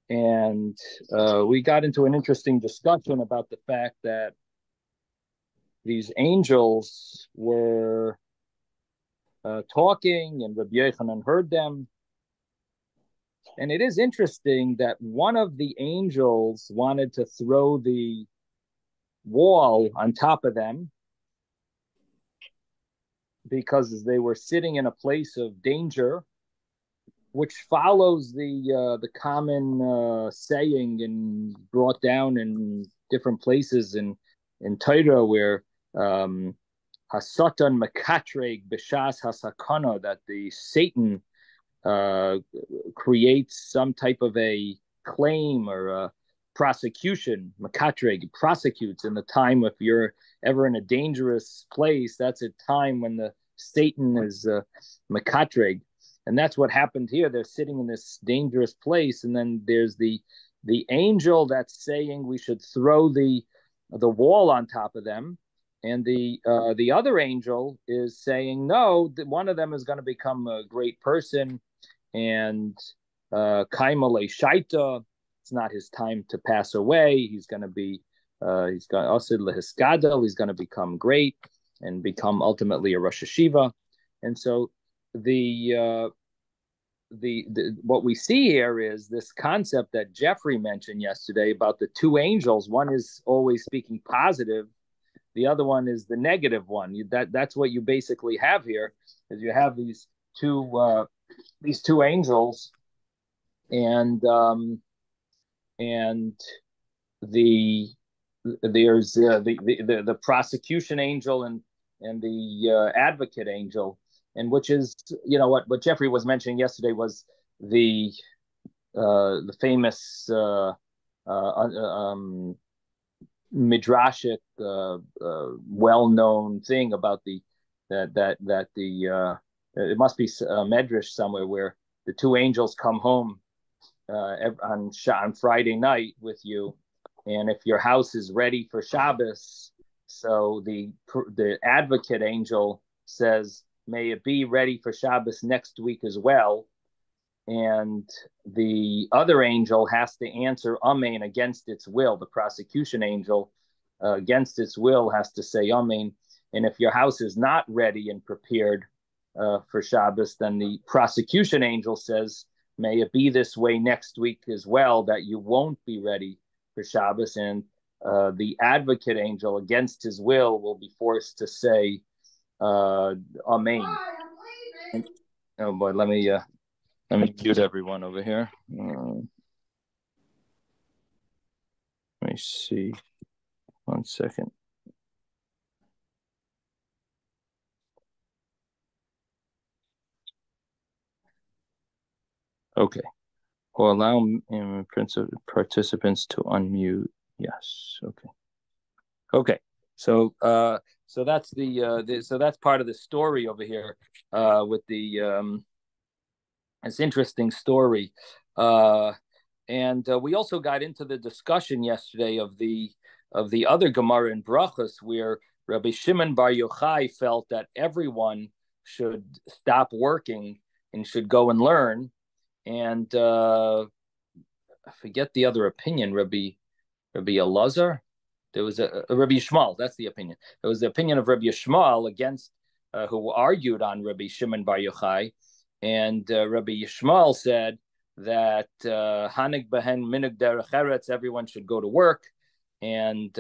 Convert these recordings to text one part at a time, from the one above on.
And we got into an interesting discussion about the fact that these angels were talking, and Rabbi Yochanan heard them. And it is interesting that one of the angels wanted to throw the wall on top of them because they were sitting in a place of danger, which follows the common saying and brought down in different places in Torah where Hasatan mekatreg b'shas hasakana, that the Satan creates some type of a claim or a prosecution. Mekatreg prosecutes in the time if you're ever in a dangerous place. That's a time when the Satan is mekatreg, and that's what happened here. They're sitting in this dangerous place, and then there's the angel that's saying we should throw the wall on top of them, and the other angel is saying no. One of them is going to become a great person, and kaimale shaita. It's not his time to pass away. He's going to be he's going asid lehiskadel. He's going to become great and become ultimately a Rosh Hashiva. And so the what we see here is this concept that Jeffrey mentioned yesterday about the two angels. One is always speaking positive, the other one is the negative one. That's what you basically have here, is you have these two angels, and the there's the prosecution angel and the advocate angel, and which is, what Jeffrey was mentioning yesterday was the famous midrashic well-known thing about that it must be a medrash somewhere where the two angels come home on Friday night with you, and if your house is ready for Shabbos, so the advocate angel says, may it be ready for Shabbos next week as well. And the other angel has to answer Amen against its will. The prosecution angel, against its will, has to say Amen. And if your house is not ready and prepared for Shabbos, then the prosecution angel says, may it be this way next week as well, that you won't be ready for Shabbos. And the advocate angel, against his will be forced to say Amen. Oh boy, let me mute everyone over here. Let me see. 1 second. Okay. Or allow participants to unmute. Yes. Okay. Okay. So that's so that's part of the story over here with the this interesting story. And we also got into the discussion yesterday of the other Gemara in Brachos, where Rabbi Shimon Bar Yochai felt that everyone should stop working and should go and learn. And I forget the other opinion, Rabbi Elazar. There was a Rabbi Yishmael. That's the opinion. There was the opinion of Rabbi Yishmael against who argued on Rabbi Shimon Bar Yochai, and Rabbi Yishmael said that Hanig behen minug derech eretz, everyone should go to work, and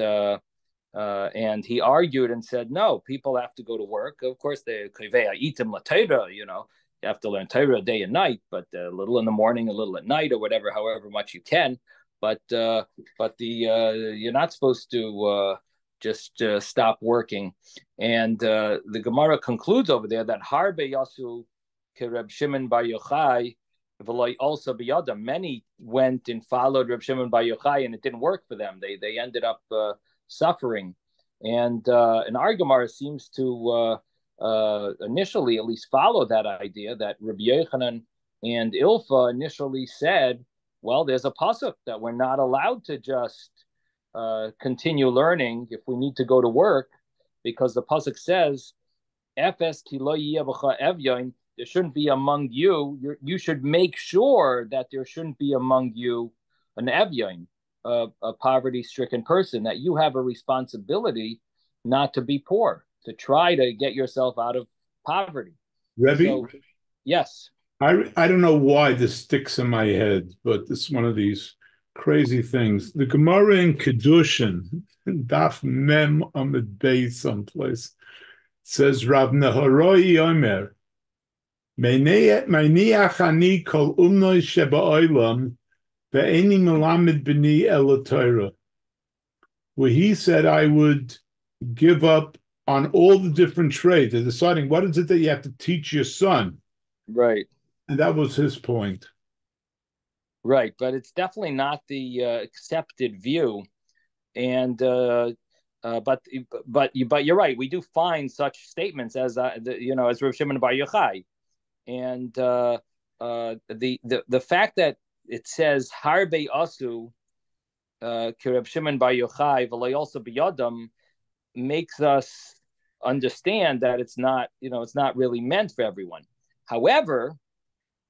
he argued and said, no, people have to go to work. Of course, they itim latera, you have to learn Torah day and night, but a little in the morning, a little at night, or whatever, however much you can. But you're not supposed to just stop working. And the Gemara concludes over there that Harbe Yasu Reb Shimon Bar Yochai, also biyada, many went and followed Reb Shimon Bar Yochai, and it didn't work for them. They ended up suffering. And our Gemara seems to initially at least follow that idea, that Rabbi Yochanan and Ilfa initially said, well, there's a pasuk that we're not allowed to just continue learning if we need to go to work, because the pasuk says, "Efes ki lo yeh b'cha evyon," there shouldn't be among you. You should make sure that there shouldn't be among you an evyain, a poverty-stricken person, that you have a responsibility not to be poor, to try to get yourself out of poverty. Rebbe, So, yes. I don't know why this sticks in my head, but it's one of these crazy things. The Gemara in Kedushin, Daf Mem Amid Beis someplace, says Rav Neharoi Omer, Meiniach ani kol umnoi sheba oilam ve'eni melamed b'ni ela Torah. Where he said, I would give up on all the different trades. They're deciding what is it that you have to teach your son. Right. And that was his point. Right. But it's definitely not the accepted view. And but you're right. We do find such statements as as Rav Shimon Bar Yochai, and the fact that it says Harbe Asu Rav Shimon Bar Yochai v'lo also biyadam makes us understand that it's not really meant for everyone. However,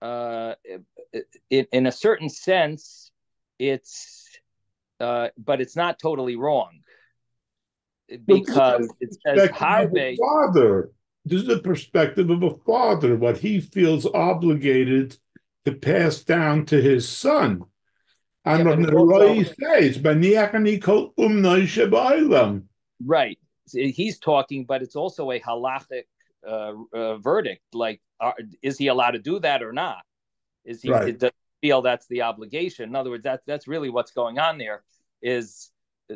in a certain sense, but it's not totally wrong, because it says Harbe. Father. This is the perspective of a father, what he feels obligated to pass down to his son. And Yeah, Rav Neharoi says, "Baniach ani kol umnoi sheba'olam." Right. He's talking, but it's also a halachic verdict. Like, is he allowed to do that or not? Is he Right. does he feel that's the obligation? In other words, that's really what's going on there. Is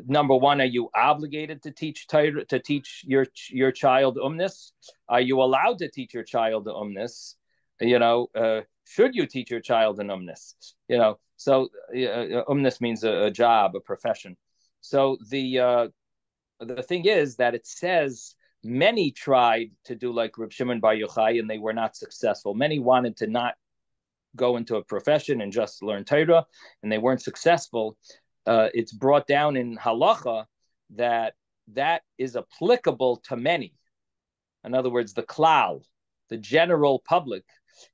number one, are you obligated to teach your child umnis? Are you allowed to teach your child umnis? Should you teach your child an umnis? So umnis means a job, a profession. So the thing is that it says many tried to do like Reb Shimon Bar Yochai, and they were not successful. Many wanted to not go into a profession and just learn Torah, and they weren't successful. It's brought down in halacha that is applicable to many. In other words, the klal, the general public,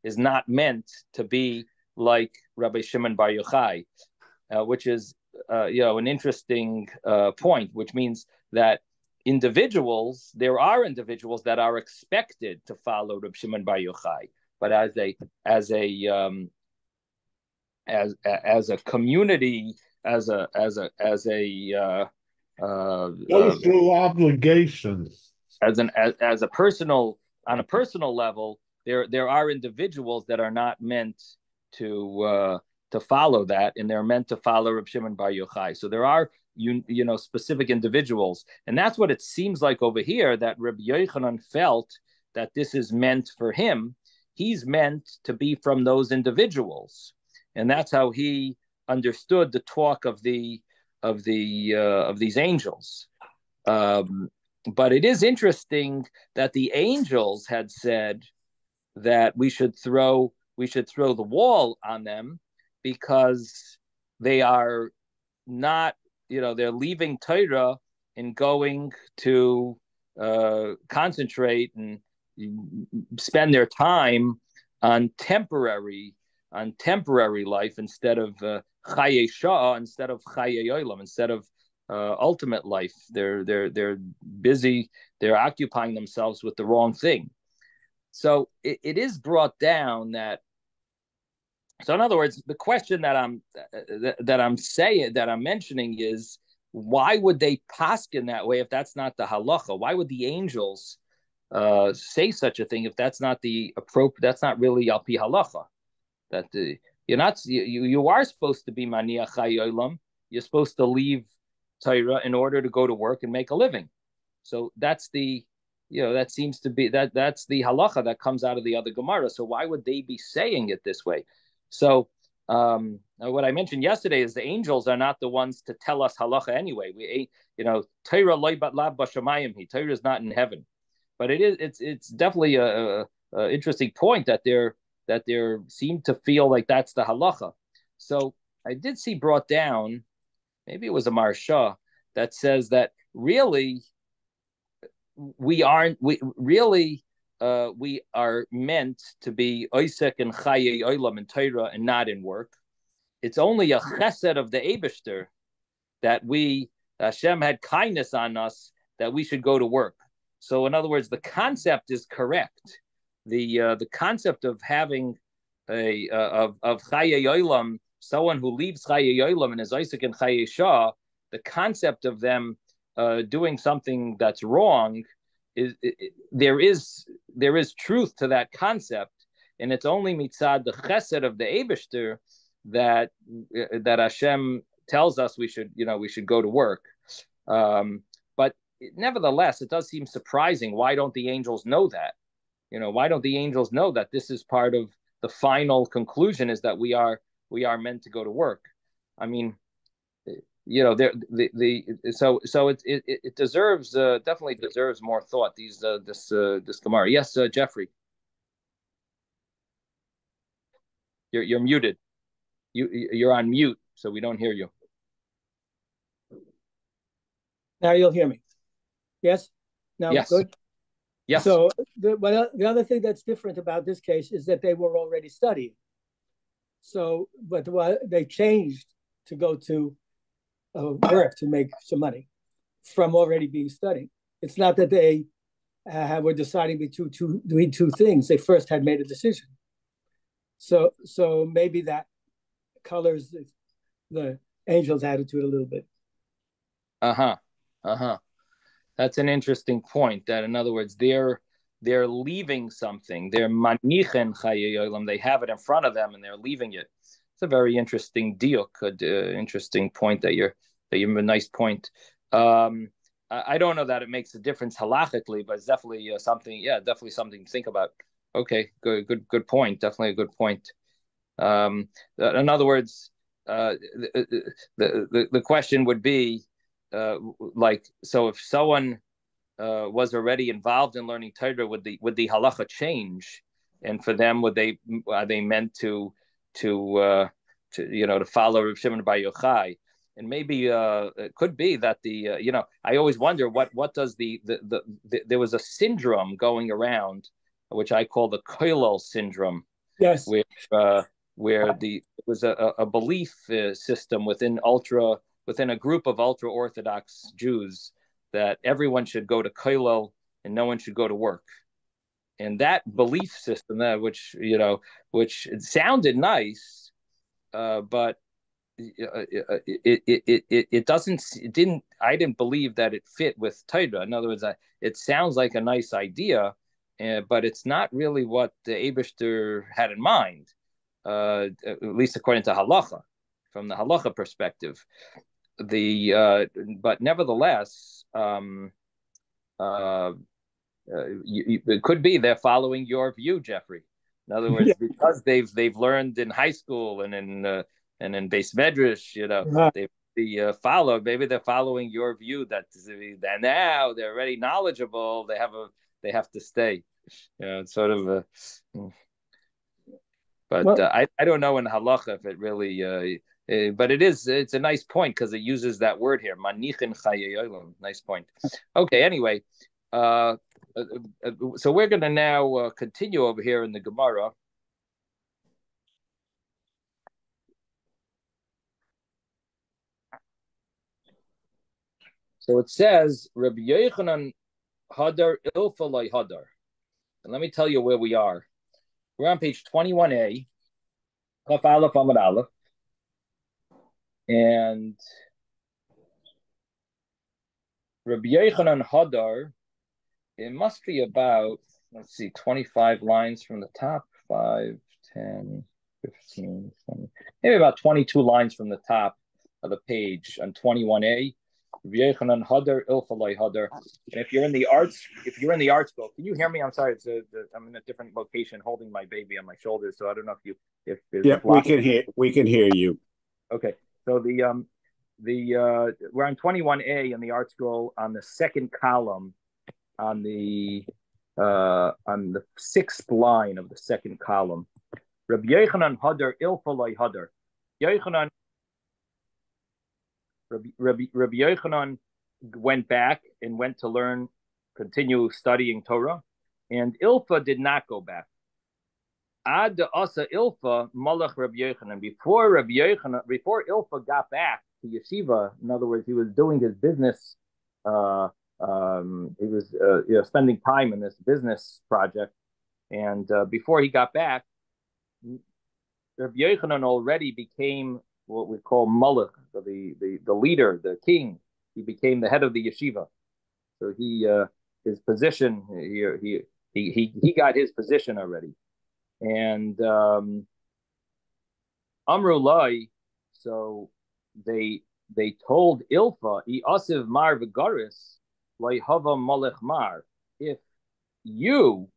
is not meant to be like Rabbi Shimon Bar Yochai, which is an interesting point, which means that there are individuals that are expected to follow Rabbi Shimon Bar Yochai, but as a community, as a social obligations, as a personal, on a personal level, there are individuals that are not meant to follow that, and they're meant to follow Reb Shimon Bar Yochai. So there are specific individuals, and that's what it seems like over here, that Reb Yochanan felt that this is meant for him. He's meant to be from those individuals, and that's how he understood the talk of these angels. But it is interesting that the angels had said that we should throw the wall on them, because they are not, they're leaving Torah and going to concentrate and spend their time on temporary life, instead of chaye shah, instead of chaye olam, instead of ultimate life. They're busy. They're occupying themselves with the wrong thing. So it is brought down that. So in other words, the question that I'm mentioning is, why would they paskin that way if that's not the halacha? Why would the angels say such a thing if that's not the appropriate? That's not really al pi halacha. That you are supposed to be maniach hayolam. You're supposed to leave Torah in order to go to work and make a living. So that's that seems to be that's the halacha that comes out of the other Gemara. So why would they be saying it this way? So what I mentioned yesterday is the angels are not the ones to tell us halacha anyway. Torah loy bat lav b'shamayim hi. Torah is not in heaven, but it's definitely a interesting point that they seem to feel like that's the halacha. So I did see brought down, maybe it was a Marsha, that says that really we are meant to be oisek and chaye olam in Torah and not in work. it's only a chesed of the Eibishter that Hashem had kindness on us that we should go to work. So in other words, the concept is correct. The concept of having of Chaye Yolam, someone who leaves Chaye Yolam and is Isaac and Chaye Shah, the concept of them doing something that's wrong there is truth to that concept, and it's only mitzad the chesed of the Eibishter that Hashem tells us we should go to work. But nevertheless, it does seem surprising. Why don't the angels know that? Why don't the angels know that this is part of the final conclusion, is that we are meant to go to work? I mean, so it deserves definitely deserves more thought. This Gemara. Yes, Jeffrey, you're muted. You're on mute, so we don't hear you. Now you'll hear me. Yes. Now yes. Good. Yes. So the other thing that's different about this case is that they were already studying. So, but they changed to go to work to make some money from already being studied. It's not that they were deciding between two things. They first had made a decision. So maybe that colors the angel's attitude a little bit. That's an interesting point. That, in other words, they're leaving something. They're manichen chaye olam. They have it in front of them and they're leaving it. It's a very interesting diuk, interesting point that you're a nice point. I don't know that it makes a difference halachically, but it's definitely something. Yeah, definitely something to think about. Okay, good point. Definitely a good point. In other words, the question would be, so if someone was already involved in learning Torah, would the halacha change? And for them, are they meant to follow Rav Shimon Bar Yochai? And maybe it could be that I always wonder what does there was a syndrome going around, which I call the Koilel syndrome. Yes. Where it was a belief system within a group of ultra Orthodox Jews that everyone should go to Koilel and no one should go to work. And that belief system, which it sounded nice, but I didn't believe that it fit with Torah. In other words, it sounds like a nice idea, but it's not really what the Eibishter had in mind, at least according to halacha, from the halacha perspective. But nevertheless, it could be they're following your view, Jeffrey. In other words, because they've learned in high school and in Beis Medrash, they follow. Maybe they're following your view that now they're already knowledgeable. They have to stay. It's sort of but I don't know in halacha if it really. But it's a nice point because it uses that word here, manichin chaye olam. Nice point. Okay, anyway, so we're going to now continue over here in the Gemara. So it says, Rabbi Yochanan Hadar Ilfalai Hadar. And let me tell you where we are. We're on page 21a, Chaf Aleph Amud Aleph. And Rabbi Yochanan Hadar, it must be about, 25 lines from the top, 5, 10, 15, 20, maybe about 22 lines from the top of the page on 21a. Rabbi Yochanan Hadar Ilfalai Hadar. And if you're in the arts book, can you hear me? I'm sorry, I'm in a different location holding my baby on my shoulders, so I don't know if we can hear you. Okay. So we're on 21a in the art scroll on the second column on the 6th line of the second column. Rabbi Yochanan Hadar Ilfalai Hadar. Rabbi Yochanan went back and went to continue studying Torah, and Ilfa did not go back. Ad Asa Ilfa Malach Rabbi Yochanan. Before Ilfa got back to yeshiva, in other words, he was doing his business. He was spending time in this business project, and before he got back, Rabbi Yochanan already became what we call Malach, so the leader, the king. He became the head of the yeshiva. So his position he got his position already. And Amru Lai, so they told Ilfa, I Asiv Mar Vigaris, Lai Hava Malach Mar. If you,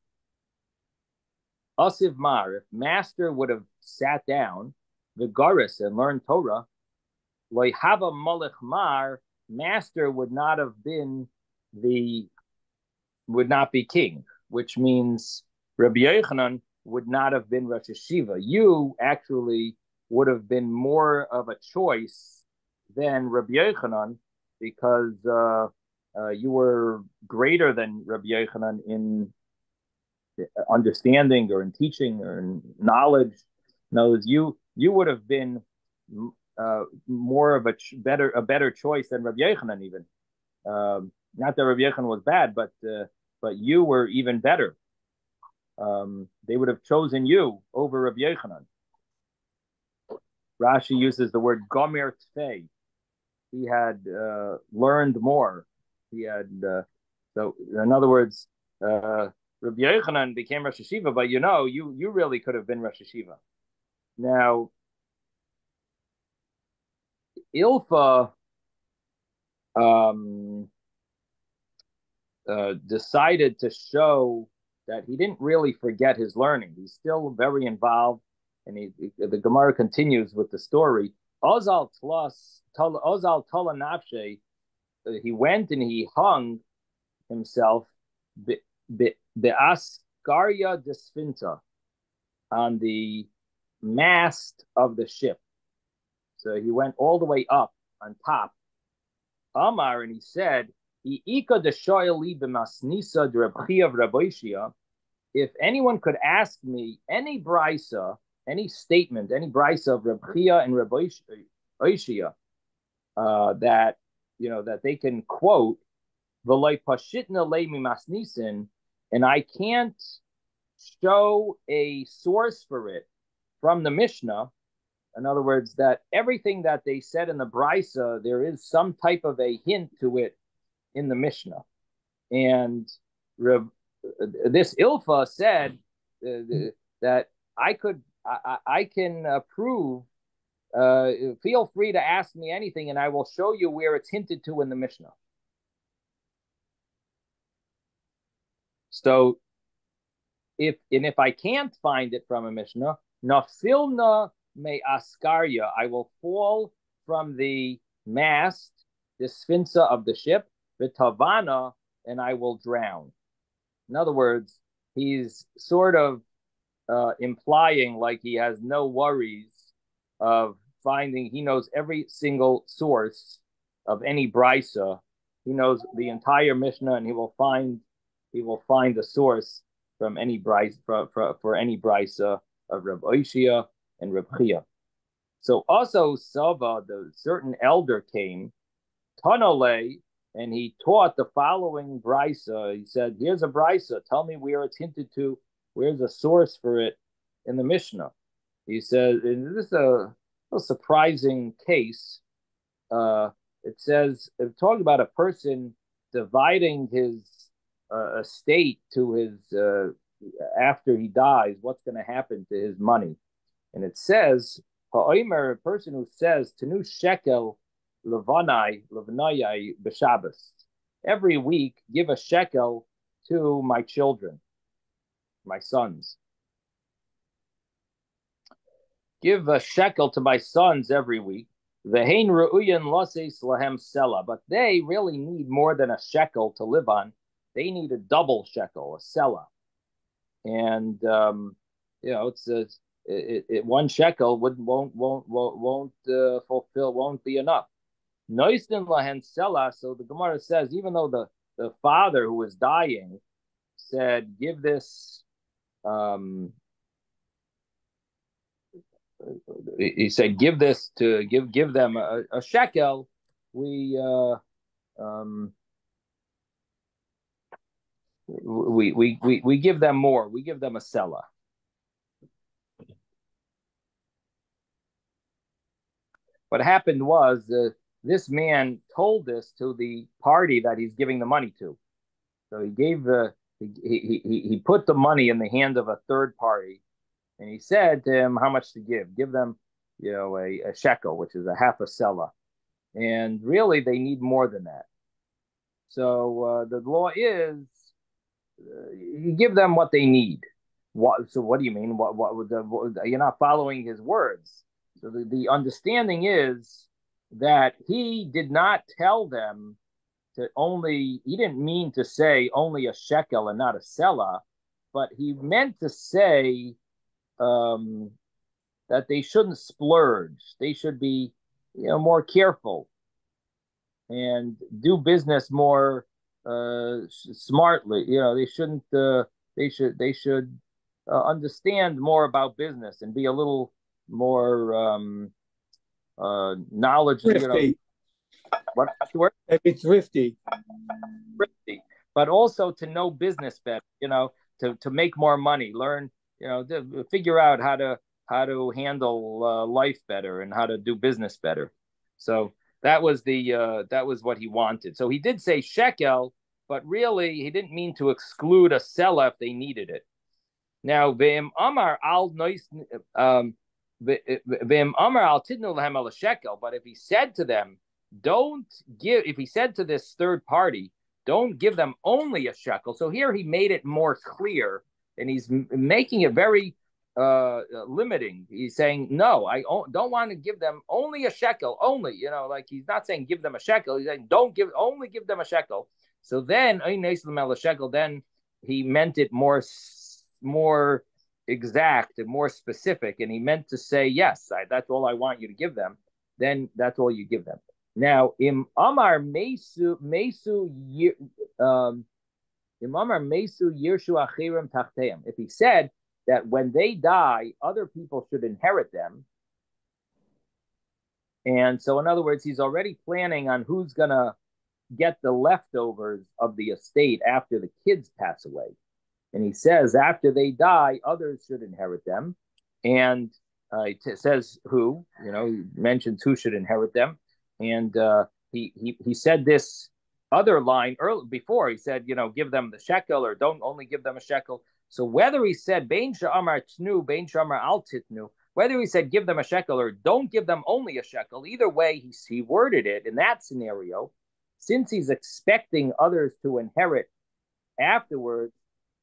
Asiv Mar, if master would have sat down, Vigaris, and learned Torah, Lai Hava Malach Mar, master would not be king, which means Rabbi Yochanan would not have been Rosh Yeshiva. You actually would have been more of a choice than Rabbi Yochanan because you were greater than Rabbi Yochanan in understanding or in teaching or in knowledge. No, you would have been more of a better choice than Rabbi Yochanan even. Not that Rabbi Yochanan was bad, but you were even better. They would have chosen you over Rabbi Yochanan. Rashi uses the word gomer tfei. He had learned more. He had so in other words, Rabbi Yochanan became Rosh Yeshiva, but you really could have been Rosh Yeshiva. Now, Ilfa decided to show that he didn't really forget his learning. He's still very involved, and the Gemara continues with the story. Ozal Tola Nafshe, he went and he hung himself the Askarya Desfinta on the mast of the ship. So he went all the way up on top. Amar, and he said, if anyone could ask me any brisa, any statement, any brisa of Reb Chia and Reb Oishia, that they can quote, and I can't show a source for it from the Mishnah. In other words, that everything that they said in the brisa, there is some type of a hint to it in the Mishnah. And this Ilfa said that I can prove. Feel free to ask me anything, and I will show you where it's hinted to in the Mishnah. So, if I can't find it from a Mishnah, nafilna me askarya, I will fall from the mast, the sphinxa of the ship, the tavana, and I will drown. In other words, he's sort of implying like he has no worries of finding. He knows every single source of any brisa. He knows the entire Mishnah, and he will find a source from any brisa for any brisa of Reb Oishia and Reb Chia. So also Sava, the certain elder, came, Tanole, and he taught the following brisa. He said, "Here's a brisa. Tell me where it's hinted to. Where's a source for it in the Mishnah?" He said, and this is a surprising case. It says, talking about a person dividing his estate to his after he dies. What's going to happen to his money? And it says, a person who says, Tenu shekel levanai b'Shabbos. Every week, give a shekel to my children, my sons. Give a shekel to my sons every week. V'hein re'uyan loses lahem sela. But they really need more than a shekel to live on. They need a double shekel, a sela. And it's 1 shekel won't fulfill, won't be enough. Noistin lahen sela. So the Gemara says, even though the father who was dying said, give this he said, give this to give them a shekel. Um, we give them more. We give them a selah. What happened was this man told this to the party that he's giving the money to. So he gave he put the money in the hand of a third party, and he said to him how much to give. Give them, a shekel, which is a half a selah, and really they need more than that. So the law is you give them what they need. So what do you mean? You're not following his words. So the understanding is that he did not tell them he didn't mean to say only a shekel and not a selah, but he meant to say that they shouldn't splurge. They should be, more careful and do business more smartly. They shouldn't. They should understand more about business and be a little more knowledgeable. Thrifty. What's the word? Maybe thrifty. Thrifty, but also to know business better. To make more money, learn. To figure out how to handle life better and how to do business better. So that was what he wanted. So he did say shekel, but really he didn't mean to exclude a selah if they needed it. Now, v'im amar al nois, v'im amar al tidnu lahem al shekel. But if he said to them, if he said to this third party, don't give them only a shekel. So here he made it more clear, and he's making it very limiting. He's saying, no, I don't want to give them only a shekel, only, like he's not saying give them a shekel. He's saying only give them a shekel. So then, then he meant it more exact and more specific. And he meant to say, yes, that's all I want you to give them. Then that's all you give them. Now, im amar mesu yirshu achirim tachteim. If he said that when they die, other people should inherit them, and so in other words, he's already planning on who's gonna get the leftovers of the estate after the kids pass away, and he says after they die, others should inherit them, and it says who, he mentions who should inherit them, and he said this other line early before. He said, give them the shekel or don't only give them a shekel. So whether he said bein sha'amar tnu, bein sha'amar al titnu, whether he said give them a shekel or don't give them only a shekel, either way he worded it in that scenario, since he's expecting others to inherit afterwards,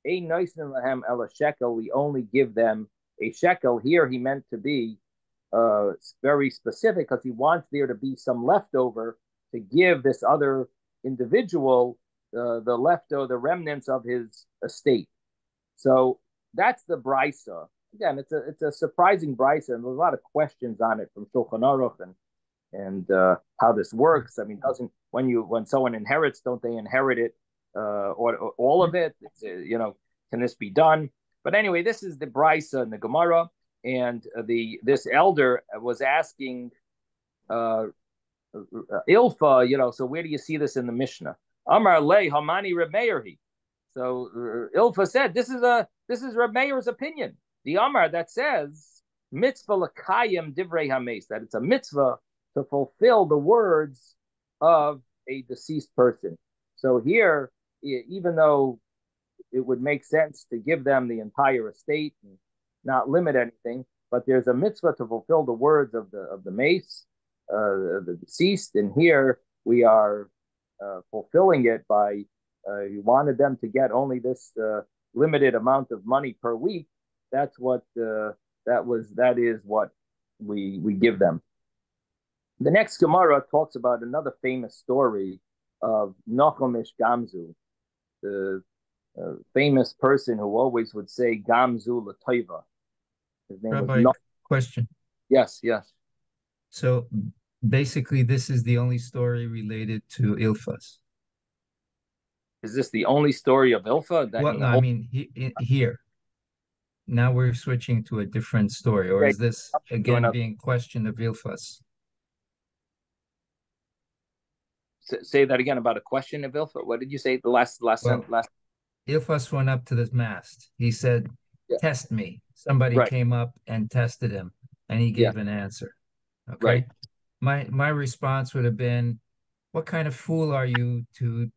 ein noisen lahem el a shekel, we only give them a shekel. Here he meant to be very specific because he wants there to be some leftover to give this other individual the remnants of his estate. So that's the brisa. Again, it's a surprising brisa, and there's a lot of questions on it from Shulchan Aruch and how this works. I mean, when someone inherits, don't they inherit it or all of it? Can this be done? But anyway, this is the brisa in the Gemara, and this elder was asking Ilfa, so where do you see this in the Mishnah? Amar le Hamani Reb Meirhi. So Ilfa said, this is Reb Meir's opinion. The Amar that says mitzvah l'kayim divrei hames, that it's a mitzvah to fulfill the words of a deceased person. So here, even though it would make sense to give them the entire estate and not limit anything, but there's a mitzvah to fulfill the words of the mace, the deceased, and here we are fulfilling it by you wanted them to get only this limited amount of money per week. That's what that is what we give them. The next Gemara talks about another famous story of Nachum Ish Gamzu, the famous person who always would say Gamzu L'Toiva. His name Rabbi, was question. Yes. So basically, this is the only story related to Ilfas. Is this the only story of Ilfa? Well, no, I mean here. now we're switching to a different story, or Okay. is this again being question of Ilfas? Say that again about a question of Ilfa. What did you say? The last Well, sentence. Ilfas went up to the mast. He said, Yeah. "Test me." Somebody Right. came up and tested him, and he Yeah. gave an answer. Right. Okay. My response would have been, "What kind of fool are you to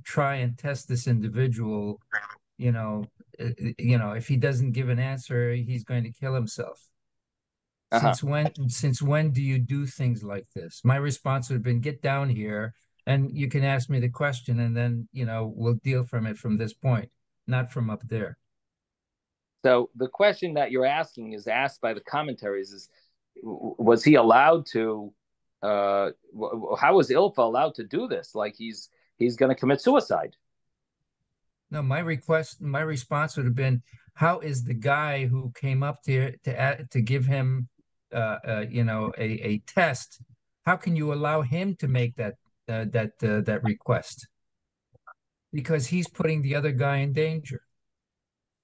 try and test this individual? You know, if he doesn't give an answer, he's going to kill himself." Uh-huh. Since when do you do things like this? My response would have been, get down here and you can ask me the question, and then, we'll deal from it from this point, not from up there. So the question that you're asking is asked by the commentaries is, was he allowed to, how was Ilfa allowed to do this? Like he's going to commit suicide. No, my response would have been, how is the guy who came up to give him, a test? How can you allow him to make that request? Because he's putting the other guy in danger.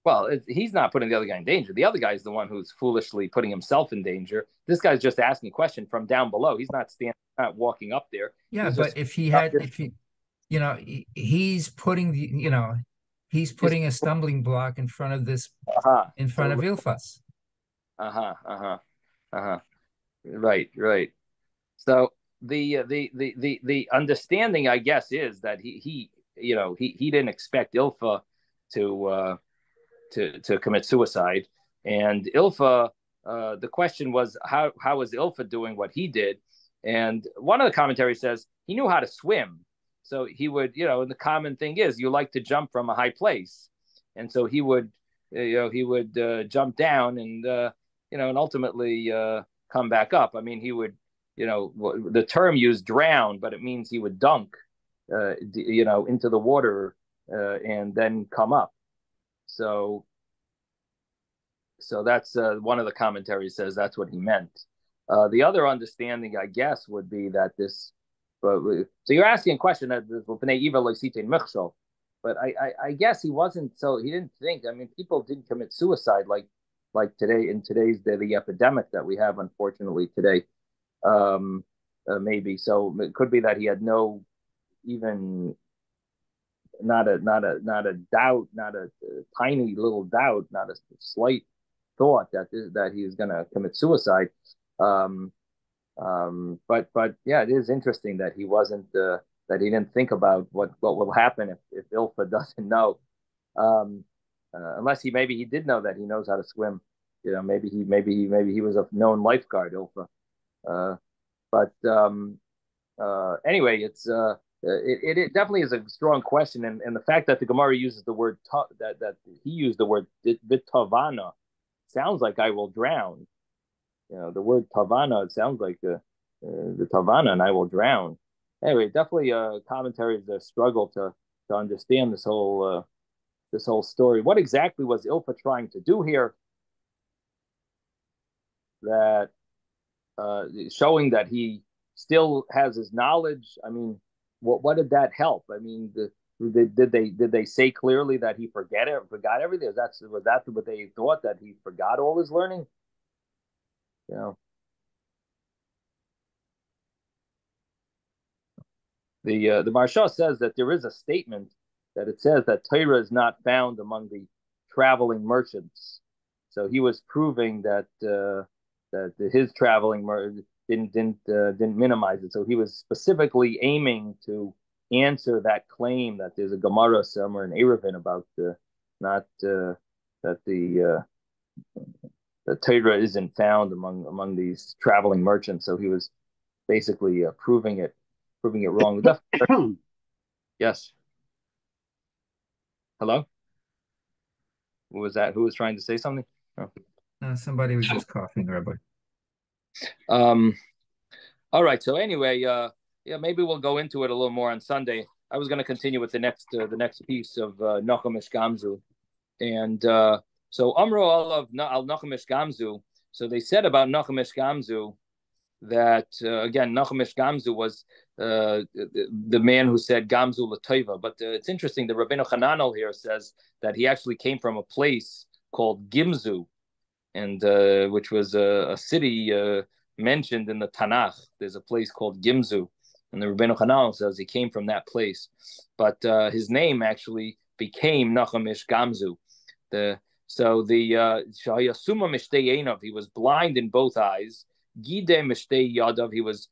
Well, he's not putting the other guy in danger. The other guy is the one who's foolishly putting himself in danger. This guy's just asking a question from down below. He's not not walking up there. Yeah, he's but if he, he's putting he's putting a stumbling block in front of Ilfas. Right. So the understanding, I guess, is that he didn't expect Ilfa to commit suicide, and Ilfa. The question was how was Ilfa doing what he did, and one of the commentaries says he knew how to swim, so he would and the common thing is you like to jump from a high place, and so he would jump down and ultimately come back up. I mean, he would the term used drown, but it means he would dunk into the water and then come up. So that's one of the commentaries says that's what he meant. The other understanding, I guess, would be that this. So you're asking a question that but I guess he wasn't. So he didn't think. I mean, people didn't commit suicide like today in today's day, the epidemic that we have, unfortunately, today. Maybe so. It could be that he had no even not a doubt, not a tiny little doubt, not a slight thought that he was going to commit suicide. But yeah, it is interesting that he wasn't that he didn't think about what will happen if Ilfa doesn't know, unless maybe he did know that he knows how to swim. Maybe he was a known lifeguard, Ilfa. But anyway, it definitely is a strong question, and the fact that the Gemara uses the word that he used the word bitavana sounds like I will drown. The word tavana, it sounds like the tavana, and I will drown. Anyway, definitely commentaries struggle to understand this whole story. What exactly was Ilfa trying to do here? That showing that he still has his knowledge. I mean, what did that help? I mean, did they say clearly that he forgot everything? Was that what they thought, that he forgot all his learning? The Maharsha says that there is a statement that it says that Torah is not found among the traveling merchants. So he was proving that his traveling didn't minimize it. So he was specifically aiming to answer that claim that there's a Gemara somewhere in Eruvin about not that the Torah isn't found among these traveling merchants. So he was basically proving it wrong. Yes. Hello? Who was that? Who was trying to say something? Oh. Somebody was just coughing, Rabbi. All right. So anyway, maybe we'll go into it a little more on Sunday. I was going to continue with the next piece of Nochamish Gamzu, and so Amro al Nochamish Gamzu. So they said about Nochamish Gamzu that again, Nochamish Gamzu was the man who said Gamzu Latova. But it's interesting. The Rabbeinu Hananel here says that he actually came from a place called Gimzu, and which was a city mentioned in the Tanakh. There's a place called Gimzu, and the Rabbeinu Hanal says he came from that place, but his name actually became Nachamish Gamzu. Shayasuma Mishtei Einav, he was blind in both eyes. Gide Mishtei Yadav, he was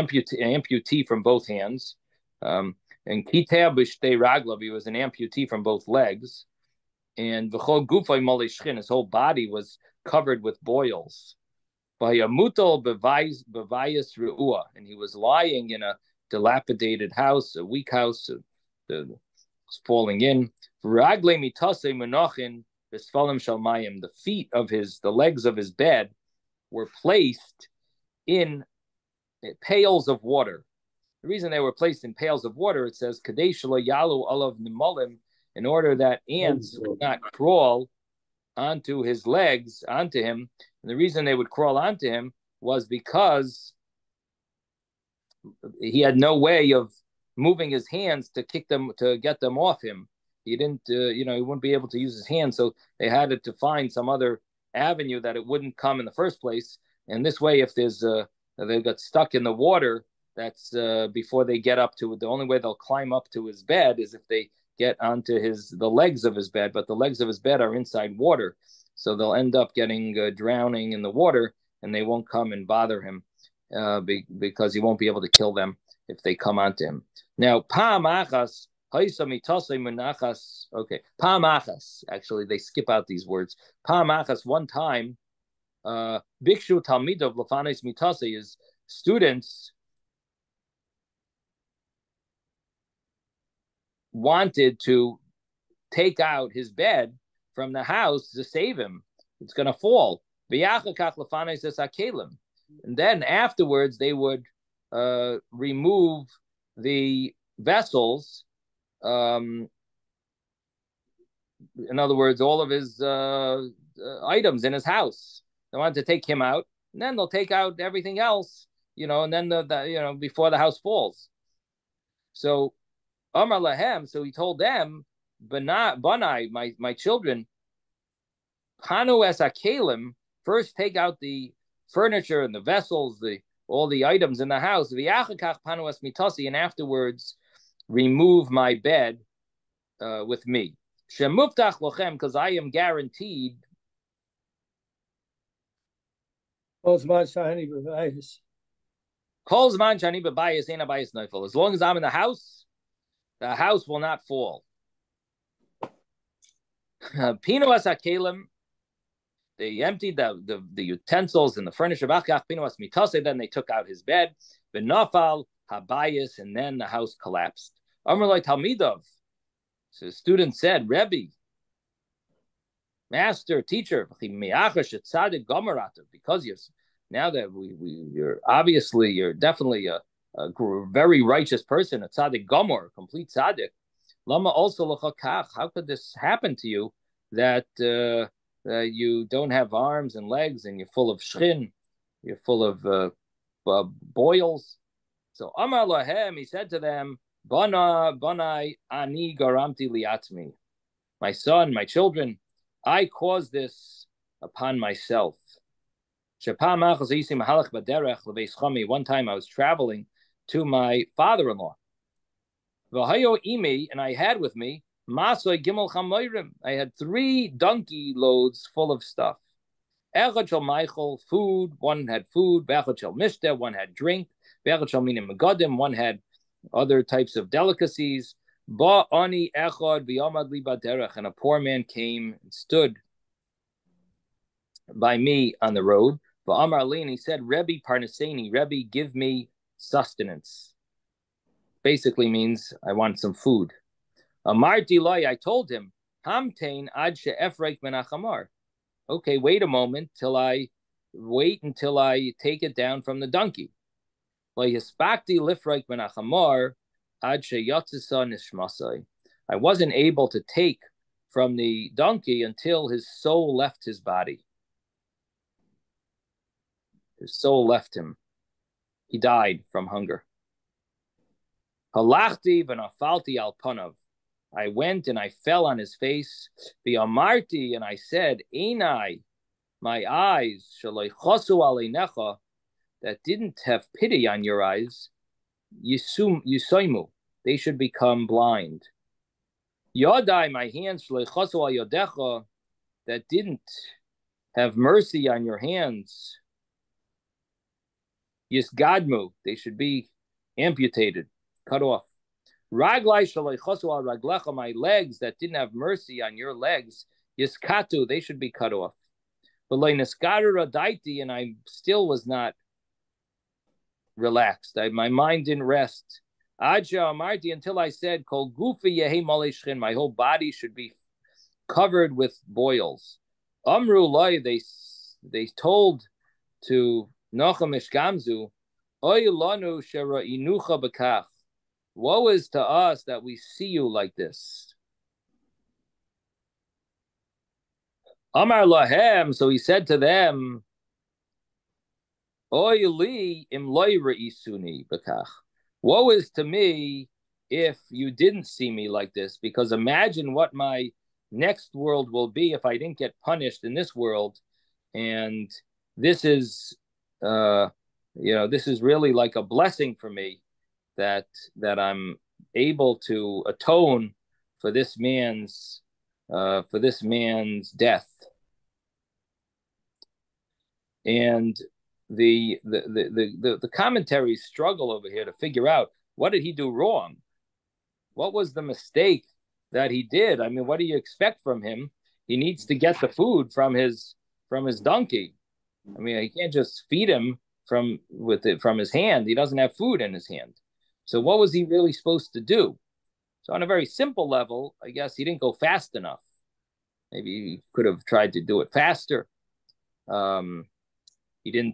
amputee from both hands. And Kitea Mishtei Raglav, he was an amputee from both legs. And V'chol Gufay Malei Shchin, his whole body was covered with boils. V'hayamutol Bevayas Re'ua, and he was lying in a dilapidated house, a weak house, falling in. The feet of the legs of his bed were placed in pails of water. The reason they were placed in pails of water, it says, in order that ants would not crawl onto his legs, onto him. And the reason they would crawl onto him was because he had no way of moving his hands to kick them, to get them off him. He didn't, he wouldn't be able to use his hands. So they had to find some other avenue that it wouldn't come in the first place. And this way, if they got stuck in the water, that's before they get up to it. The only way they'll climb up to his bed is if they get onto the legs of his bed, but the legs of his bed are inside water. So they'll end up getting drowning in the water, and they won't come and bother him because he won't be able to kill them if they come onto him. Now, pa'amachas, pa'amachas, actually, they skip out these words. Pa'amachas, one time, Bikshu Talmidov Lafanis Mitase, is students wanted to take out his bed from the house to save him. It's going to fall. And then afterwards, they would remove the vessels. In other words, all of his items in his house. They wanted to take him out, and then they'll take out everything else, and then before the house falls. So Amar Lahem, so he told them, Banai, my children, Panu es akelim, first take out the furniture and the vessels, all the items in the house, V'yachakach panu es mitasi, and afterwards remove my bed with me. Shemuftach lochem, because I am guaranteed. As long as I'm in the house will not fall. Pinu as akelim, they emptied the utensils and the furniture. Then they took out his bed. Benafal habayis, and then the house collapsed. Amrloi Talmidov. So the student said, Rebbe, master, teacher, because now that you're definitely a very righteous person, a tzaddik gomer, a complete tzaddik. Lama also l'chakach. How could this happen to you that you don't have arms and legs and you're full of shchin, you're full of boils? So Amar lahem, he said to them, Banai ani garamti liatmi. My son, my children, I caused this upon myself. One time I was traveling to my father-in-law. And I had with me I had 3 donkey loads full of stuff. Food, one had food, one had drink, one had other types of delicacies. And a poor man came and stood by me on the road. And he said, Rebbe Parnaseni, Rebbe, give me sustenance. Basically means I want some food. Amarti loy, I told him, Hamtain ad she'efreik min achamar. Okay, wait a moment until I take it down from the donkey. Loy hispakti lifreik min achamar ad she'yatzisa nishmasai. I wasn't able to take from the donkey until his soul left his body. His soul left him. He died from hunger. Halachti v'nafalti al panav. I went and I fell on his face. V'amarti, and I said, Einai, my eyes, shaloichosu aleinecha, that didn't have pity on your eyes, Yisoimu, they should become blind. Yodai, my hands, shaloichosu al yodecha, that didn't have mercy on your hands, Yisgadmu, they should be amputated, cut off. Raglai shaloichosu al raglecha, my legs that didn't have mercy on your legs, Yiskatu, they should be cut off. But daiti, and I still was not relaxed. My mind didn't rest. Aja amarti, until I said, Kol gufi yehi malei, my whole body should be covered with boils. Amru loy, they told to Nochem Gamzu, Oy lanu shera'inucha bekach. Woe is to us that we see you like this. Amar lahem, so he said to them, Oy li im loy re'isuni bekach. Woe is to me if you didn't see me like this, because imagine what my next world will be if I didn't get punished in this world. And this is, this is really like a blessing for me that I'm able to atone for this man's death. And the commentaries struggle over here to figure out, what did he do wrong? What was the mistake that he did? I mean, what do you expect from him? He needs to get the food from his donkey. I mean, he can't just feed him from his hand. He doesn't have food in his hand. So what was he really supposed to do? So on a very simple level, I guess he didn't go fast enough. Maybe he could have tried to do it faster. He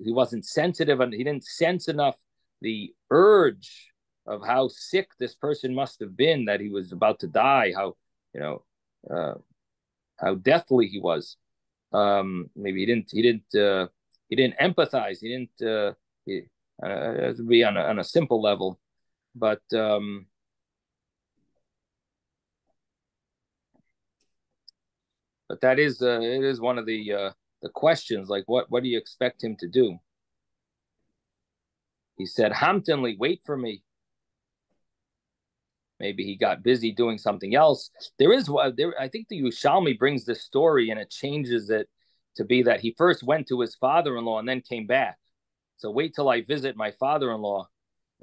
wasn't sensitive, and he didn't sense enough the urge of how sick this person must have been, that he was about to die, how deathly he was. Maybe he didn't empathize. He didn't be on a simple level, but that is it is one of the questions, like what do you expect him to do? He said, Hamtonly, wait for me. Maybe he got busy doing something else. I think the Yerushalmi brings this story, and it changes it to be that he first went to his father-in-law and then came back. So wait till I visit my father-in-law,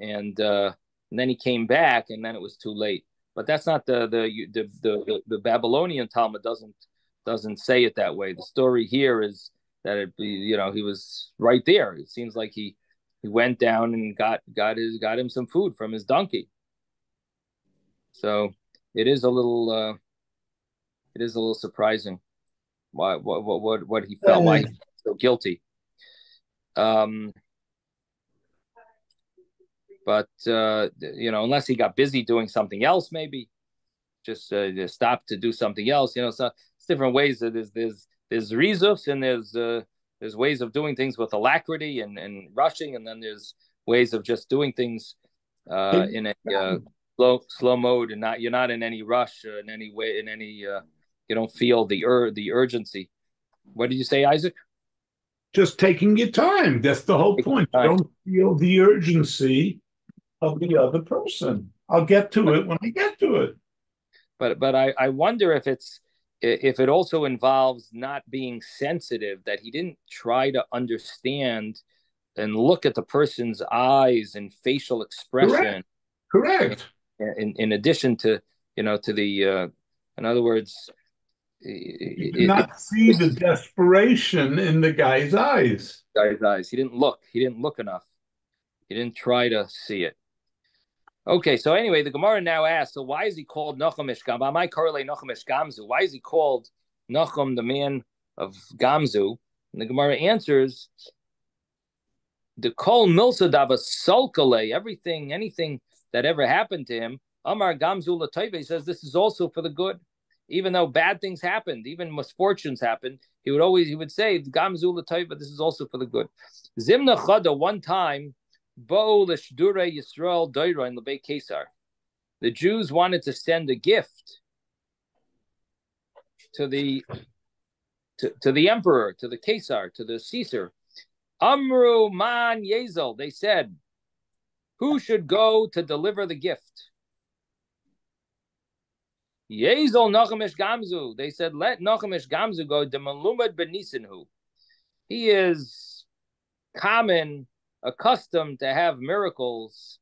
and then he came back, and then it was too late. But that's not the Babylonian Talmud doesn't say it that way. The story here is that he was right there. It seems like he went down and got him some food from his donkey. So it is a little surprising what he felt, why he was so guilty. But unless he got busy doing something else, maybe just stop to do something else. So it's different ways. There's rizos, and there's ways of doing things with alacrity and rushing, and then there's ways of just doing things in a slow mode, and you're not in any rush in any way, you don't feel the urgency. What did you say, Isaac? Just taking your time. That's the whole point. You don't feel the urgency of the other person. I'll get to it when I get to it. But I wonder if it also involves not being sensitive, that he didn't try to understand and look at the person's eyes and facial expression. Correct. In addition to the in other words, you did not see the desperation in the guy's eyes. He didn't look enough. He didn't try to see it. Okay, so anyway, the Gemara now asks, so why is he called Nochem Ish Gamzu? Why is he called Nochem, the man of Gamzu? And the Gemara answers, the Kol Milsa Dava Solkale, anything that ever happened to him, Amar Gamzu Latayve, he says this is also for the good. Even though bad things happened, even misfortunes happened, he would say, Gamzu Latayve, this is also for the good. Zimna Chada, one time, Bo Lishdure Yisrael Doira in Lebei Kesar. the Jews wanted to send a gift to the emperor, to the Caesar, to the Caesar. Amru man Yezel, they said, who should go to deliver the gift? Yezel Nachamish Gamzu. They said, let Nachamish Gamzu go. Demalumad Benisinhu. He is accustomed to have miracles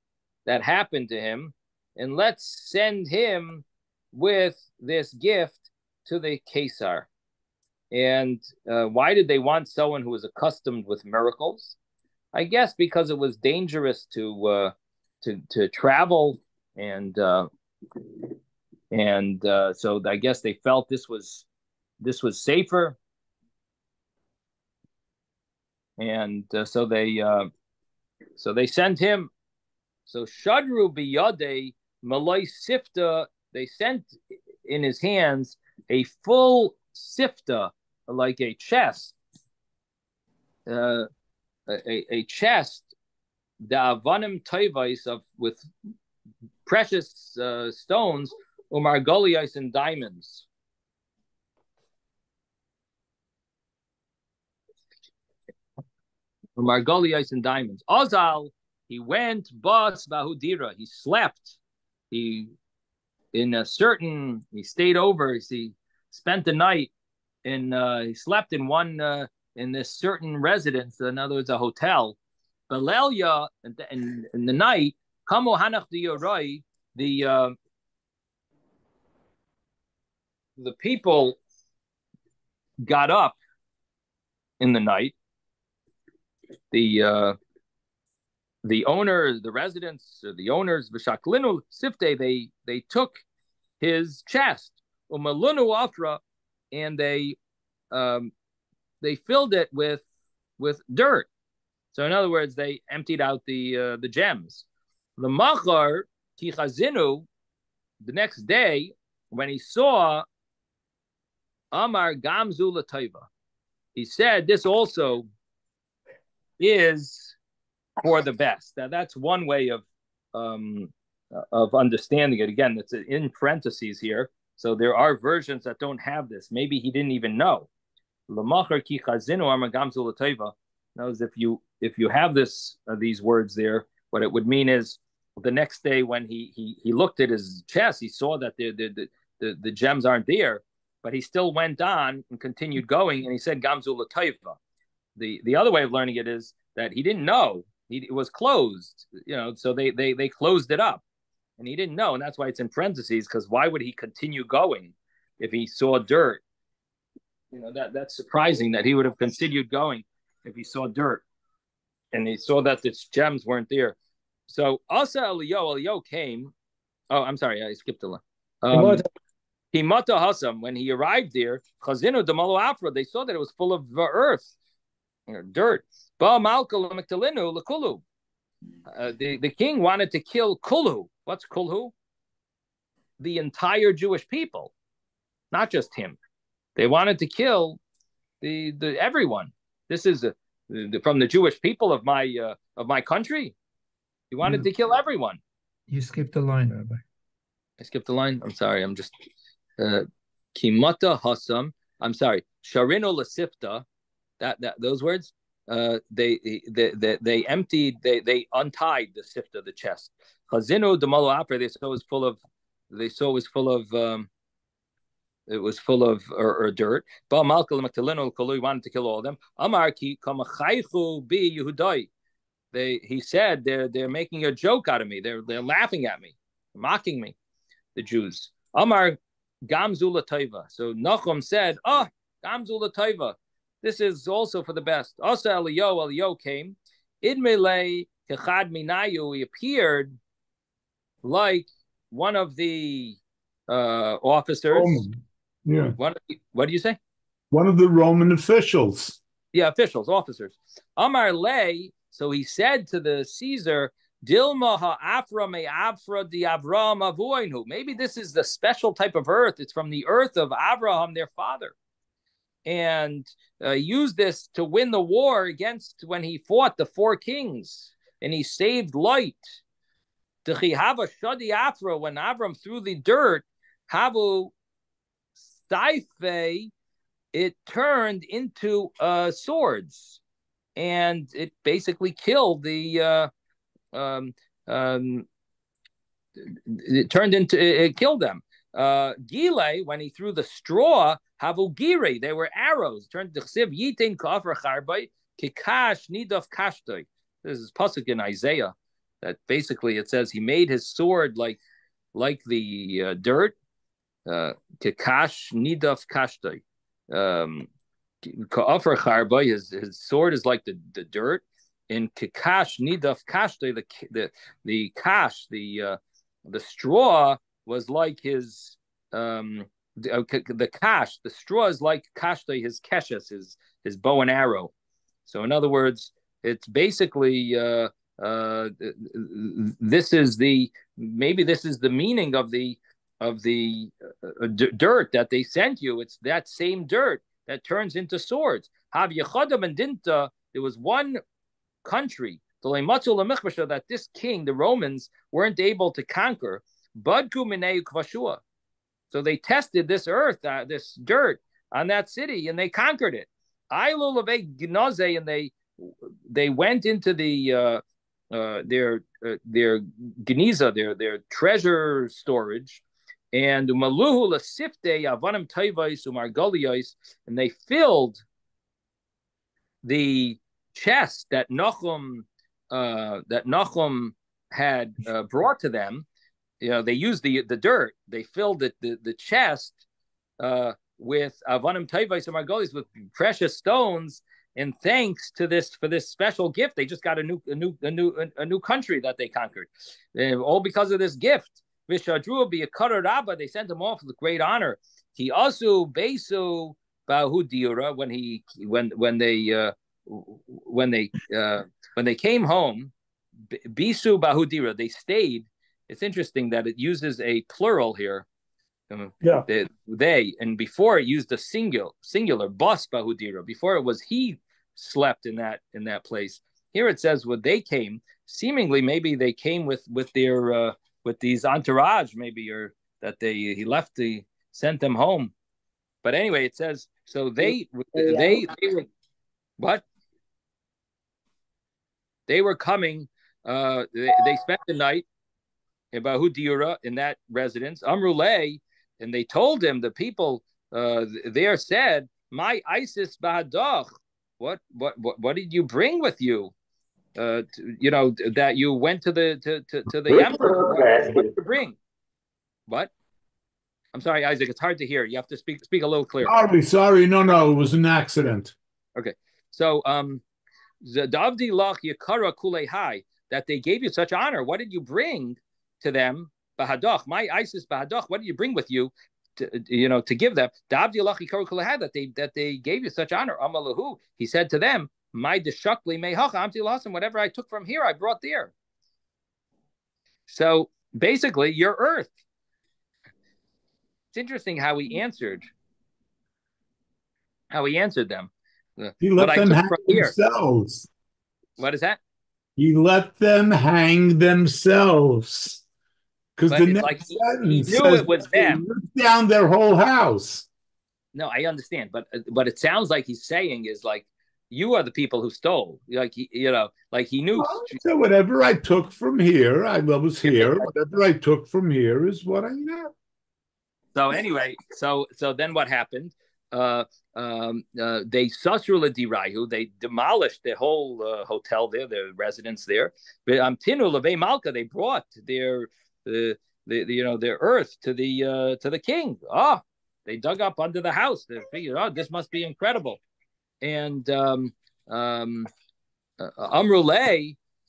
that happen to him, and let's send him with this gift to the Caesar. And why did they want someone who was accustomed with miracles? I guess because it was dangerous to travel, and so I guess they felt this was safer, and so they sent him. So Shadru biyade malay sifta, they sent in his hands a full sifta, like a chest, a chest, the avanim toivais with precious stones, umargoliais and diamonds. Umargoliais and diamonds. Ozal, he went bas bahudira. He slept. He stayed over. He spent the night he slept in one in this certain residence. In other words, a hotel. Balelia in the night. Kamo hanach diyorai. The people got up in the night. The owner, the residents, the owners, v'shaklinu sifte, they took his chest, umalunu afra, and they filled it with dirt. So in other words, they emptied out the gems. The machar tichazinu, the next day, when he saw Amar Gamzu Lataiva, he said, this also is for the best. Now, that's one way of understanding it. Again, it's in parentheses here. So there are versions that don't have this. Maybe he didn't even know. L'machar ki chazinu Amar Gamzu Lataiva. Now, if you have these words there, what it would mean is the next day when he looked at his chest, he saw that the gems aren't there, but he still went on and continued going, and he said Gamzu Lataiva. The other way of learning it is that he didn't know. It was closed, so they closed it up, and he didn't know, and that's why it's in parentheses, because why would he continue going if he saw dirt? That's surprising that he would have continued going if he saw dirt, and he saw that the gems weren't there. So Asa Eliyahu came. Oh, I'm sorry, I skipped a line. Himata Hasam, when he arrived there, Chazinu Damalo Afra, they saw that it was full of earth, dirt. The king wanted to kill Kulhu. What's Kulhu? The entire Jewish people, not just him. They wanted to kill the everyone. This is from the Jewish people of my country. He wanted to kill everyone. You skipped the line, Rabbi. I skipped the line. I'm sorry. I'm just Kimata Hasam. I'm sorry. Sharino Lasifta. That those words. They emptied. They untied the sifta, the chest. Chazinu demalo apre. They saw it was full of. It was full of dirt. Ba malkel maktelino kolui wanted to kill all of them. Amarki kamachaychu bi Yehudai. He said they're making a joke out of me. They're laughing at me, mocking me, the Jews. Amar Gamzu Lataiva. So Nachum said, Gamzu Lataiva. This is also for the best. Asa Eliyahu came. Idmele Kechad Minayu. He appeared like one of the officers. Roman. Yeah. What do you say? One of the Roman officials. Yeah, officers. Amar Lay. So he said to the Caesar, Dilma ha'afra me'afra di Avraham avuinu. Maybe this is the special type of earth. It's from the earth of Avraham, their father. And used this to win the war against when he fought the four kings. And he saved light. Hava Shadi Afra, when Avram threw the dirt, Havu Saife, it turned into swords, and it basically killed the. It killed them. Gile, when he threw the straw, Havu Giri, they were arrows. Turned to Chsiv Yitin Kafar Charbay Kikash Nidov Kashtoi. This is pasuk in Isaiah that basically it says he made his sword like the dirt. Kikash Nidov Kashtoi. Kafar Charbay, his sword is like the dirt. In Kikash Nidov Kashtoi, the kash, the straw was like his the kash. The straw is like kashtoi, his keshes, his bow and arrow. So in other words, it's basically this is the meaning of the dirt that they sent you. It's that same dirt that turns into swords. Hav Yechodam and Dinta. There was one country that this king, the Romans, weren't able to conquer. So they tested this earth, this dirt on that city, and they conquered it. And they went into their geniza, their treasure storage, and and they filled the chest that Nachum had brought to them. They used the dirt. They filled the chest with avanim tayvais and margolis, with precious stones. And thanks to this special gift, they just got a new country that they conquered, all because of this gift. Vishadru be a cutter rabba. They sent him off with great honor. He also besu bahudira when they came home. Bisu bahudira, they stayed. It's interesting that it uses a plural here. They, and before it used a singular bus bahudira. Before it was he slept in that place. Here it says when they came. Seemingly, maybe they came with their with these entourage, maybe, or that he sent them home. But anyway, it says so they were what? They were coming. They spent the night in Bahudira, in that residence. Amrulay, and they told him, the people there said, "My Isis Bahadach, what did you bring with you? That you went to the emperor. What did you bring? What? I'm sorry, Isaac. It's hard to hear. You have to speak a little clearer. Sorry. No, it was an accident. Okay. So, Davdi Lach Yakara Kulehai, that they gave you such honor. What did you bring to them? Bahadach, my Isis Bahadach. What did you bring with you to give them? Davdi Lach Yakara Kulehai, that they gave you such honor. Amalahu. He said to them, my deshakli mehacha amti lasam. Whatever I took from here, I brought there. So basically, your earth. It's interesting how he answered. How he answered them. He let them hang themselves. What is that? He let them hang themselves. Because the next sentence he knew it was them. Ripped down their whole house. No, I understand, but it sounds like he's saying is like, you are the people who stole. Like he knew. So whatever I took from here, I was here. Whatever I took from here is what I know. So anyway, so then what happened? They susrula they demolished the whole hotel there, their residence there. But Tinu Levei Malka, they brought their their earth to the king. They dug up under the house. They figured, this must be incredible. And Amrulay,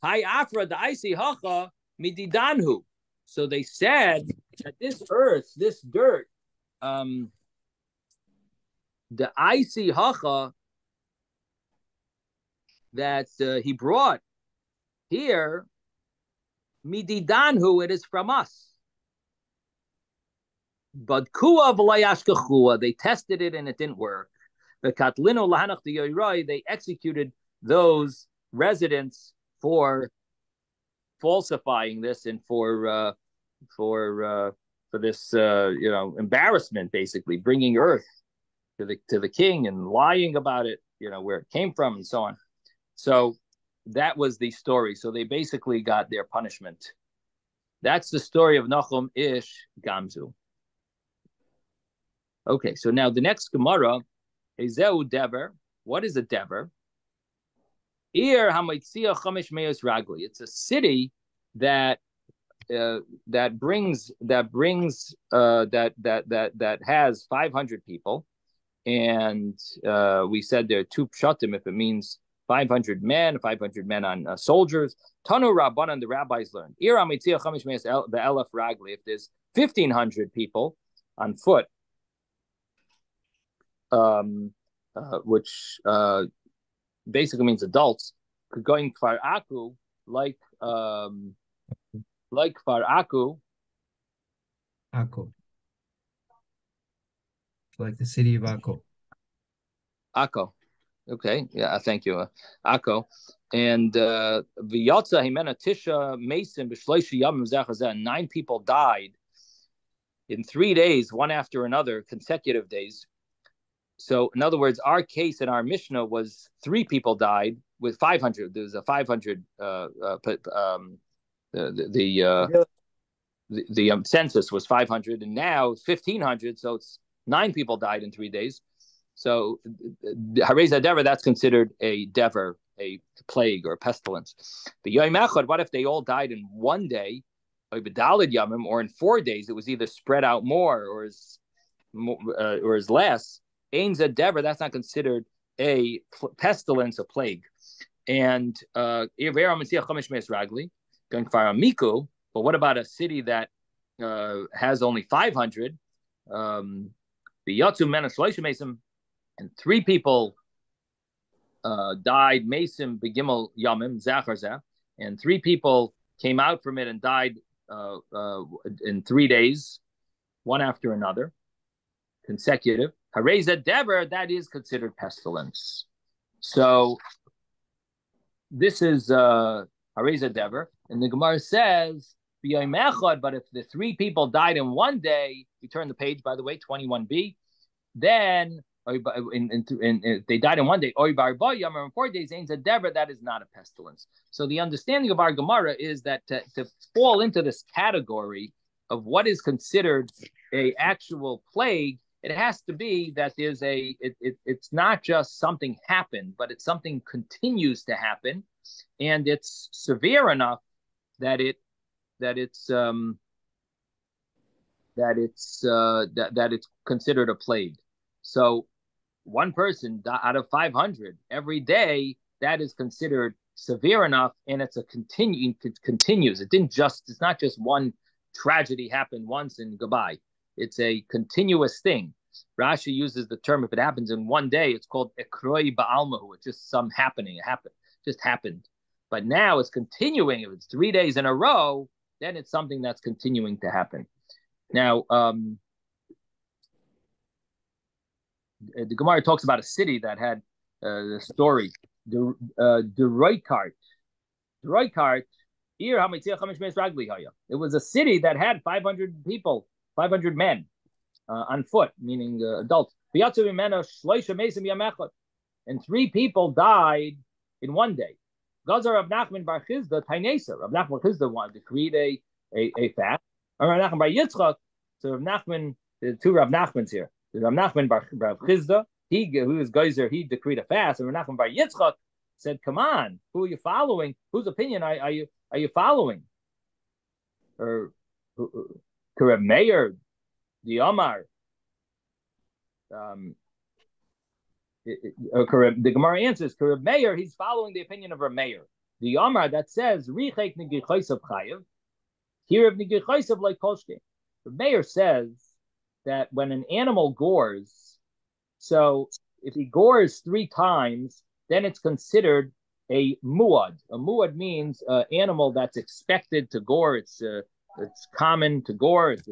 Hi Afra the Isi Hacha Mididanhu. So they said that this earth, this dirt, the Isi Hacha that he brought here, Mididanhu, it is from us. But Kua v'layashkachua, they tested it and it didn't work. They executed those residents for falsifying this and for this embarrassment, basically bringing earth to the king and lying about it, where it came from and so on. So that was the story. So they basically got their punishment. That's the story of Nachum Ish Gamzu. Okay, so now the next Gemara, Ezeu Dever. What is a Dever? Ir Hamaitzia Chamish Meos Ragli. It's a city that has 500 people, and we said there are two pshatim if it means 500 men on soldiers. Tanu Rabbanan, the rabbis learned. Ir Hamaitzia Chamish Meos Be'elef Ragli. If there's 1,500 people on foot, which basically means adults, going Kfar Aku, like Kfar Aku. Akko. Like the city of Akko. Akko. Okay, yeah, thank you. Akko. And V'yatza Himena Tisha Mason B'shleishi Yamim Zechazeh. 9 people died in 3 days, one after another, consecutive days. So, in other words, our case in our Mishnah was 3 people died with 500. There was a 500. The census was 500, and now it's 1,500. So it's 9 people died in 3 days. So, Hareza Dever, that's considered a dever, a plague or a pestilence. The Yom Echad, what if they all died in 1 day, or in 4 days? It was either spread out more or is less. Ain's a dever, that's not considered a pestilence, a plague. And but what about a city that has only 500? And 3 people died, Mesim Begimel Yamim Zacharza, and 3 people came out from it and died in 3 days, one after another, consecutive. Hareza Dever, that is considered pestilence. So this is Hareza Dever, and the Gemara says but if the 3 people died in 1 day, you turn the page, by the way, 21b, then if they died in 1 day, in 4 days, that is not a pestilence. So the understanding of our Gemara is that to fall into this category of what is considered a actual plague, it has to be that there's it's not just something happened, but it's something continues to happen, and it's severe enough that it's considered a plague. So 1 person out of 500 every day, that is considered severe enough, and it continues. It's not just one tragedy happened once and goodbye. It's a continuous thing. Rashi uses the term, if it happens in 1 day, it's called ekroi ba'almahu. It's just some happening. It just happened. But now it's continuing. If it's 3 days in a row, then it's something that's continuing to happen. Now, the Gemara talks about a city that had the story. The Retiree. It was a city that had 500 people, 500 men on foot, meaning adults. And 3 people died in 1 day. Gazar Rav Nachman bar Chizda, Taanis. Rav Nachman bar Chizda wanted to create a fast. Or Rav Nachman bar Yitzchok. So Rav Nachman, there are 2 Rav Nachmans here. Rav Nachman bar Chizda, who is Geyser, he decreed a fast. And Rav Nachman bar Yitzchok said, "Come on, who are you following? Whose opinion are you following?" Or Rav Meir, the Omar. The Gemara answers, Rav Meir, he's following the opinion of Rav Meir. The Omar that says, Richek Nigichaisav Chayev, here of Nigichaisav like Kolshke. Rav Meir says that when an animal gores, so if he gores 3 times, then it's considered a muad. A muad means an animal that's expected to gore. It's common to gore. It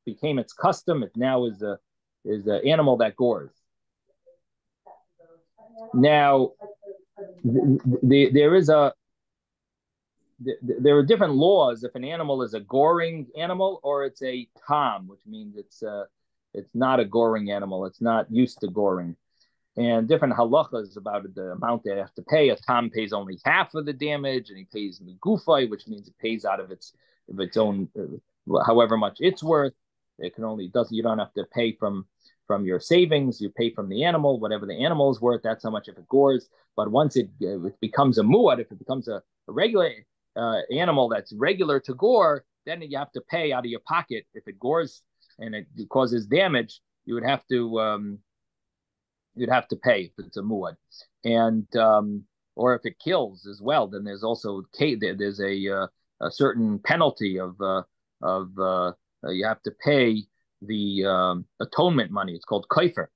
became its custom. It now is an animal that gores. Now, there is a there are different laws if an animal is a goring animal or it's a tom, which means it's not a goring animal. It's not used to goring. And different halachas about the amount they have to pay. A tom pays only half of the damage, and he pays megufay, which means it pays out of its own, however much it's worth. It can only doesn't you don't have to pay from your savings. You pay from the animal, whatever the animal is worth. That's how much if it gores. But once it becomes a muad, if it becomes a regular animal that's regular to gore, then you have to pay out of your pocket. If it gores and it causes damage, you would have to you'd have to pay if it's a muad, and or if it kills as well, then there's also there's a certain penalty of you have to pay the atonement money. It's called kaifer.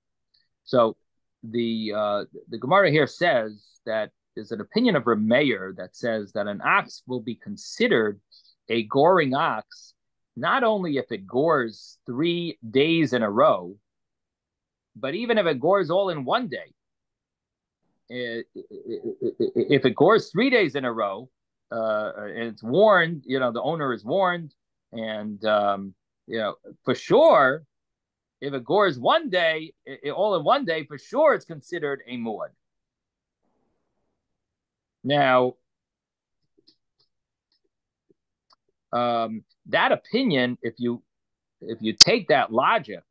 So the Gemara here says that there's an opinion of Reb Meir that says that an ox will be considered a goring ox not only if it gores 3 days in a row, but even if it gores all in one day. If it gores 3 days in a row, and it's warned, the owner is warned, and for sure, if it gores one day, all in one day, for sure, it's considered a muad. Now, that opinion, if you take that logic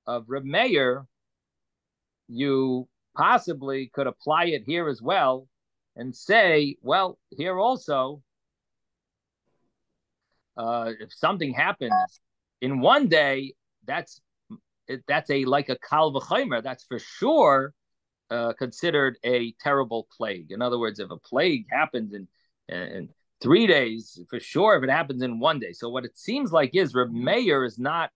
of Reb Meir, you possibly could apply it here as well and say, well, here also, if something happens in one day, that's like a kal v'chomer. That's for sure considered a terrible plague. In other words, if a plague happens in 3 days, for sure, if it happens in one day. So what it seems like is Reb Meir is not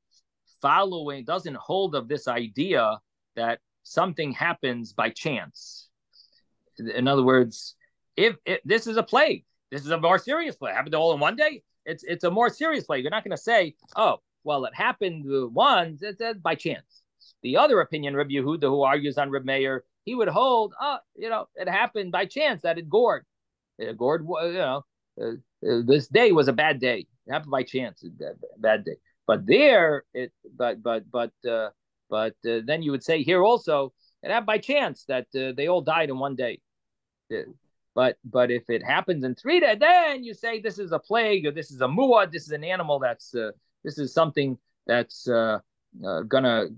doesn't hold of this idea that something happens by chance. In other words, if this is a plague, this is a more serious plague. It happened all in one day. It's a more serious plague. You're not going to say, oh, well, it happened once. It's by chance. The other opinion, Reb Yehuda, who argues on Reb Meir, he would hold, it happened by chance that it gored. It gored, this day was a bad day. It happened by chance, bad day. But there, then you would say here also, it happened by chance that they all died in one day. But if it happens in 3 days, then you say this is a plague, or this is a muad, this is an animal that's this is something that's gonna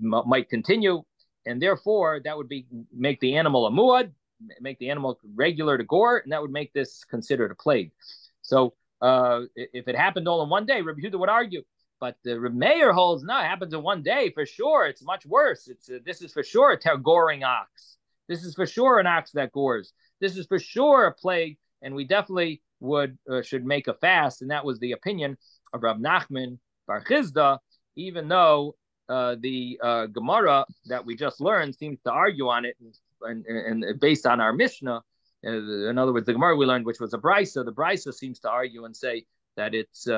might continue, and therefore that would make the animal a muad, make the animal regular to gore, and that would make this considered a plague. So if it happened all in one day, Rabbi Yehuda would argue. But the Reb Meir holds, no, it happens in one day for sure. It's much worse. This is for sure a goring ox. This is for sure an ox that gores. This is for sure a plague, and we definitely should make a fast. And that was the opinion of Rav Nachman Bar Chizda, even though the Gemara that we just learned seems to argue on it, and based on our Mishnah. In other words, the Gemara we learned, which was a brisa, the brisa seems to argue and say that it's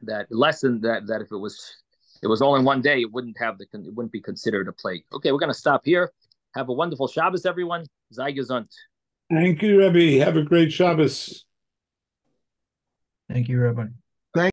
that lesson that if it was all in one day, it wouldn't be considered a plague. Okay, we're going to stop here. Have a wonderful Shabbos, everyone. Sei gesund. Thank you, Rebbe. Have a great Shabbos. Thank you, Rabbi.